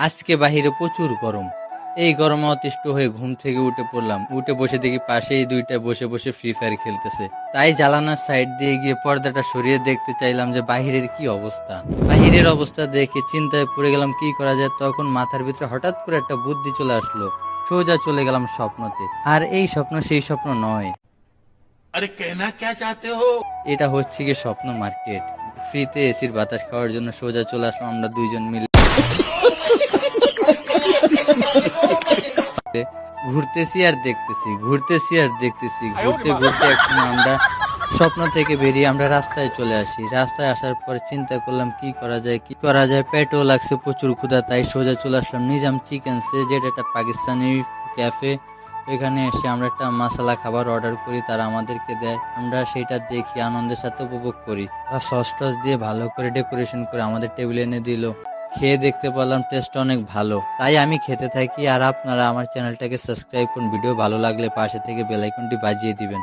আজকে বাহিরে প্রচুর গরম। এই গরমে অতিষ্ঠ হয়ে ঘুম থেকে উঠে পড়লাম। উঠে বসে দেখি পাশেই দুইটা বসে বসে ফ্রি ফায়ার খেলতেছে। তাই জানালার সাইড দিয়ে গিয়ে পর্দাটা সরিয়ে দেখতে চাইলাম যে বাহিরের কি অবস্থা। বাহিরের অবস্থা দেখে চিন্তায় পড়ে গেলাম কি করা যায়। তখন মাথার ভিতরে হঠাৎ করে একটা বুদ্ধি চলে আসলো। সোজা চলে গেলাম স্বপ্নতে। আর এই স্বপ্ন সেই স্বপ্ন নয়, अरे कहना क्या चाहते हो। এটা হচ্ছে গিয়ে স্বপ্ন মার্কেট। ফ্রিতে এসির বাতাস খাওয়ার জন্য সোজা চলে আসলাম আমরা দুইজন মিলে। ঘুরতেছি আর দেখতেছি, ঘুরতেছি আর দেখতেছি, ঘুরতে ঘুরতে একসময় আমরা স্বপ্ন থেকে বেরিয়ে আমরা রাস্তায় চলে আসি। রাস্তায় আসার পর চিন্তা করলাম কি করা যায়, কি করা যায়। পেটও লাগছে, প্রচুর ক্ষুধা। তাই সোজা চলে আসলাম নিজাম চিকেনসে, যেটা একটা পাকিস্তানি ক্যাফে। এখানে এসে আমরা একটা মশলা খাবার অর্ডার করি, তারা আমাদেরকে দেয়। আমরা সেটা দেখি, আনন্দের সাথে উপভোগ করি। তারা সস টস দিয়ে ভালো করে ডেকোরেশন করে আমাদের টেবিলে এনে দিল। খেয়ে দেখতে পারলাম টেস্ট অনেক ভালো। তাই আমি খেতে থাকি। আর আপনারা আমার চ্যানেলটাকে সাবস্ক্রাইব করুন। ভিডিও ভালো লাগলে পাশে থেকে বেল আইকনটি বাজিয়ে দিবেন।